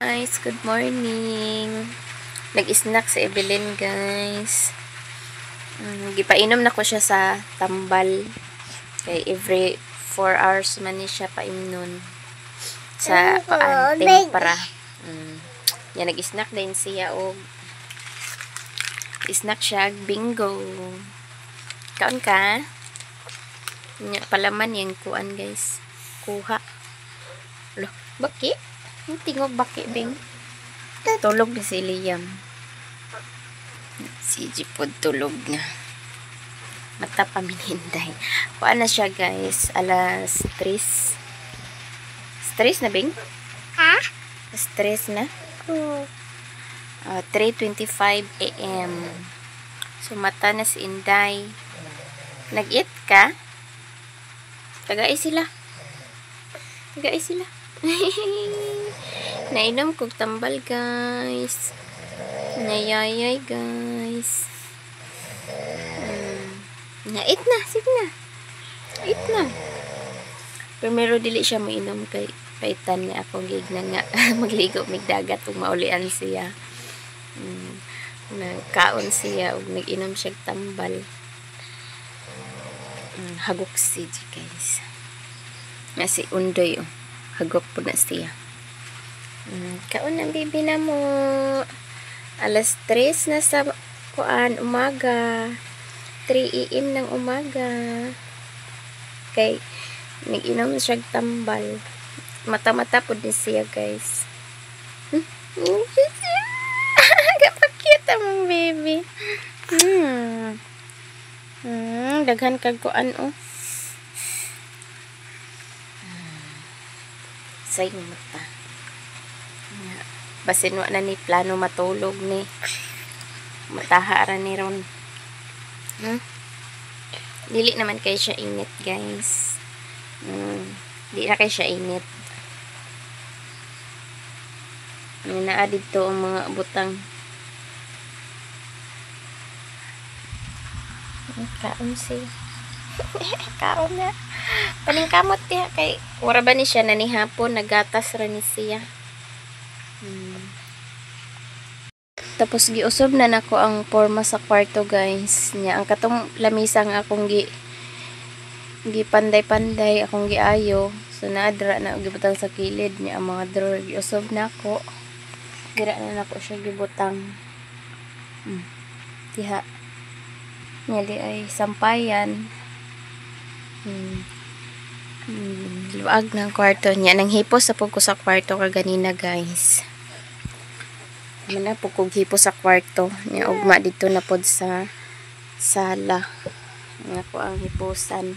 Guys, good morning. Nag-snack si Evelyn, guys. Gipainom na ko siya sa tambal. Kay every 4 hours man ni siya paimnon sa tempera. Yan, nag-snack din siya og snack siya bingo. Kaon ka? Palaman yung kuan, guys. Kuha. Loh, bakit? Yung tingog baki, Bing. Tulog na si Liam. Si Jipod tulog na. Mata pa minhinday. Kuha na siya, guys. Alas 3. Stress na, Bing? Ha? Stress na? 3:25 AM. So, mata na si Inday. Nag-eat ka? Tagay sila. Tagay sila. Nainom kog tambal, guys. Nayayay, guys. Nait na, sige na. Eat na. Primero dili siya mainom kay paitan niya akong gignan nga magligo mig dagat ug maulian siya. Nagkaon siya ug nag-inom siya tambal. Hagok si guys. Nga si Undoy, oh. Hagok po na siya. Kaon ang bibi na mo. Alas 3 na sa kuan umaga. 3 AM ng umaga. Kay nag-inom siya tambal. Mata-mata po din siya, guys. Kapakit ang baby. Daghan kag kuan, oh. Say mata. Basin wa na ni plano matulog ni. Matahara ni ron. Dili naman kay siya init, guys. Di na kay siya init. Naa dito ang mga butang. Kaon siya. Kaon na. Paningkamot niya kay wala ba ni siya nanihapon nagatas ra ni siya. Tapos giusob na nako ang porma sa kwarto, guys. Nya ang katong lamisa nga akong gipanday-panday akong giayo. So naadra na gibutang sa kilid niya ang mga drawer giusob nako. Dira na nako siya gibutang. Diha. Nya di ay sampayan. Luag ng kwarto niya. Nang hipos sa pugko sa kwarto kaganina, guys. Mana pugkog hipos sa kwarto. Niya ugma dito na pod sa sala. Nga po ang hiposan.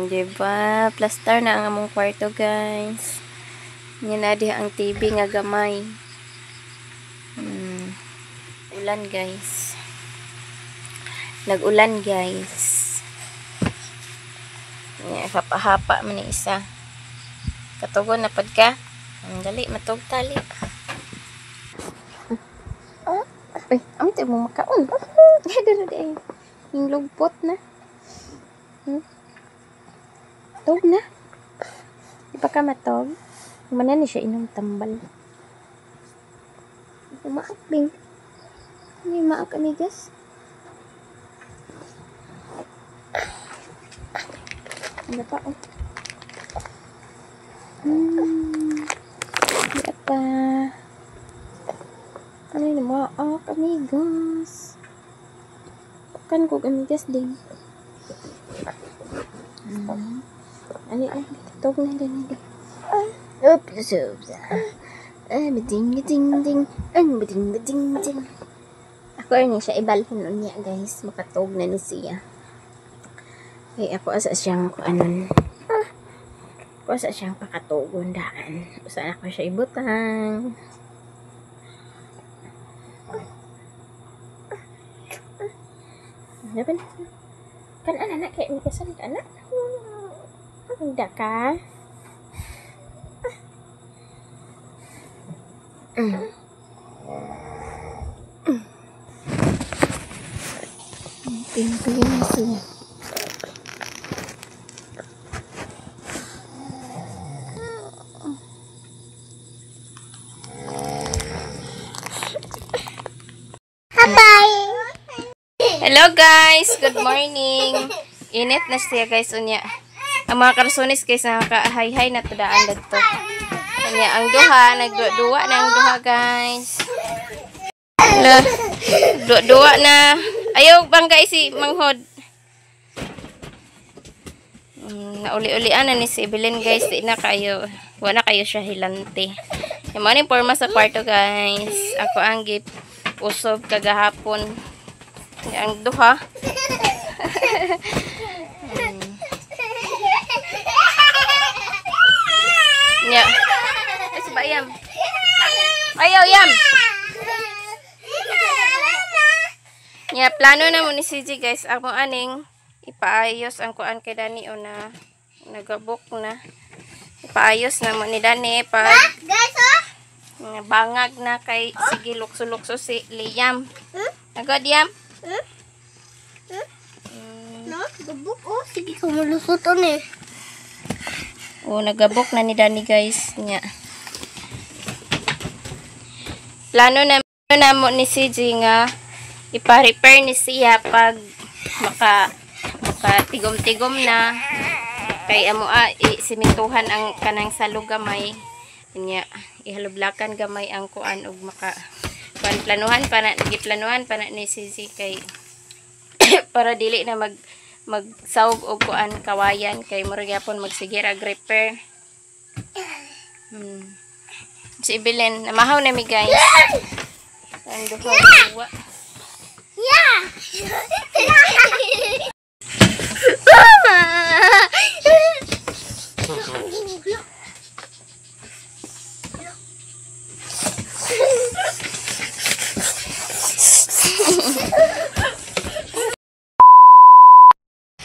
Diba? Plaster na ang among kwarto, guys. Niya na di ang TV nga gamay. Ulan, guys. Nag-ulan, guys. Hapa-hapa man ni isa. Katugon na pod ka. Dali, matug tali. Ay, amte mo makaon. Dali. Yung lugpot na. Tog na. Di pa ka matog. Mana ni siya inom tambal. Maak, Bing. Hindi maak, amigas. Ano pa, oh. Di pa. Ano yun, maak, amigas. Kan ko amigas din. Ano yun, tog na din. Oops. Bading. Ako rin siya ibalhin nun niya, guys. Makatog na ni siya. Okay, ako asa siyang kuanon. Ako asa siyang pakatugon daan. Saan ako siya ibutang. Dapat kan anak kayak ni kesan kan anak. Tidak ka? Ping-ping siya. Hello guys, good morning. Init na siya guys unya. Ang mga karsonis guys nakaka-hay-hay na tudaan dito. Unya ang duha nagduwa na ang duha guys. Duwa na. Ayaw bangga si manghod. Nauli-ulian na ni si Evelyn guys, di na kayo. Wala kayo siya hilante. Yung mga porma sa kwarto guys. Ako ang gip usob kagahapon. Ang duha. Nya. Ay si Bayam. Ayaw yam. Nya plano na mo ni CJ guys. Ako aning ipaayos ang kuan kay Dani o na nagabok na. Ipaayos na mo ni Dani pag guys bangag na kay sige lukso-lukso si Liam. Agad yam. No, gabok sige ko malusuton eh. Nagabok na ni Dani guys nya. Plano na mo ni CJ nga ipa-repair ni siya pag maka tigom-tigom na kay amo simintuhan ang kanang salog gamay nya ihalublakan gamay ang kuan og maka planuhan pa na ni CJ kay para dili na magsawog og kuan kawayan kay mura gyapon magsigir ag repair. Si Evelyn namahaw na mi guys. Ang duwa. Yeah.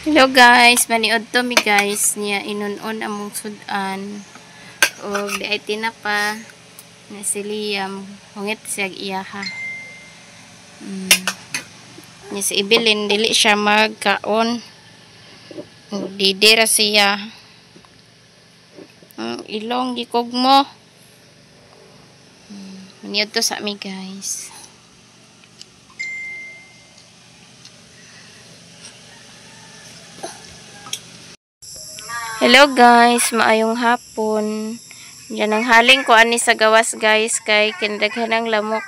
Hello guys, maniod to mi guys niya inunon among sudan o di ay tinapa na si Liam hungit siya iyaha. Niya si Evelyn dili siya magkaon didira siya ilong gikog mo. Maniod to sa mi guys. Hello guys, maayong hapon. Yan ang haling ko ani sa gawas guys kay kinadaghan ng lamok.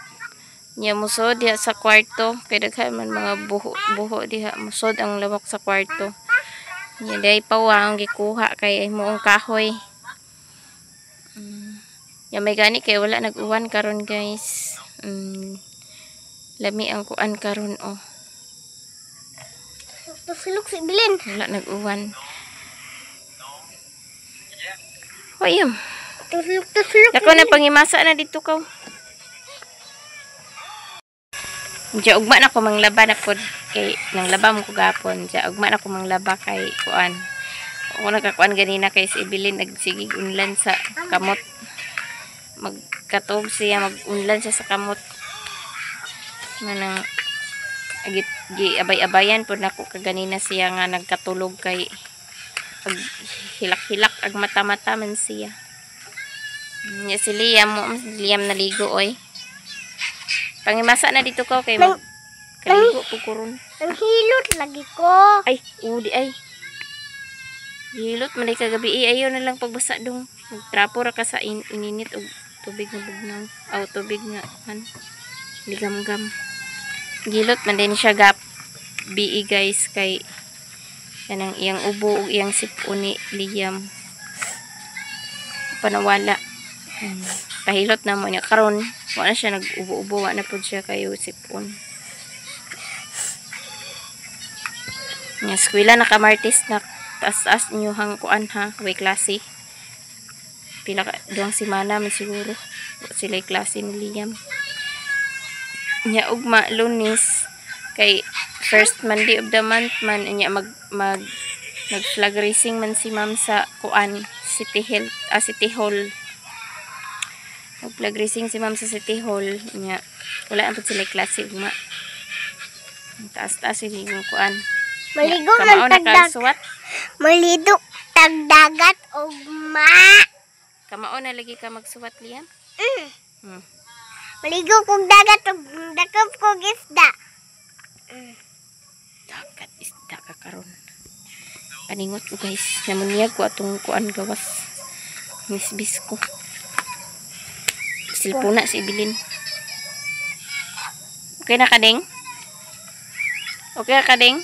Nya musod diha sa kwarto kay daghan man mga buho diha musod ang lamok sa kwarto. Nya day pawang gikuha kay moong kahoy. Nya may gani kay wala nag-uwan karon guys. Lami ang kuan karon oh. Tusulok si Evelyn. Wala nag-uwan. Ayam. Tusulok. Dako na pangimasa na dito ka. Diya ugma na ko manglaba na pod kay nang laba mo ko gapon. Diya ugma na ko manglaba kay kuan. Ako nagkakuan ganina kay si Evelyn nagsigig unlan sa kamot. Magkatog siya magunlan siya sa kamot. Manang agit gi abay-abayan pod nako kaganina siya nga nagkatulog kay ag hilak-hilak ag mata-mata man siya. Nya si Liam naligo oy. Pangimasa na dito ko kay kaligo po kuron. Ang hilot lagi ko. Ay, udi ay. Hilot man kagabi ayo na lang pagbasa dong. Magtrapo ra ka sa ininit og tubig nga bugnaw. Tubig nga man. Ligam-gam. Gilot man din siya gap bi guys kay kanang iyang ubo ug iyang sipon ni Liam panawala. Pahilot na mo niya karon wala siya nag-ubo-ubo na pud siya kayo sipon. Nya eskwela na kamartis na taas niyo hang kuan ha way klase. Pila ka duang semana man siguro sila klase ni Liam. Nya ugma Lunes kay first Monday of the month man nya mag flag racing man si ma'am sa kuan City Hall. Mag flag racing si ma'am sa City Hall nya wala ang sila klase ugma. Taas yung kuan. Maligo man tagdag. Malido tagdagat ugma. Kamao na lagi ka magsuwat Liam? Maligo kog dagat ug dakop kog isda. nakaningot ko guys. Namuniyag ko atong kuan gawas. Misbis ko. Silpuna si Ibilin. Okay na kading? Okay na kading?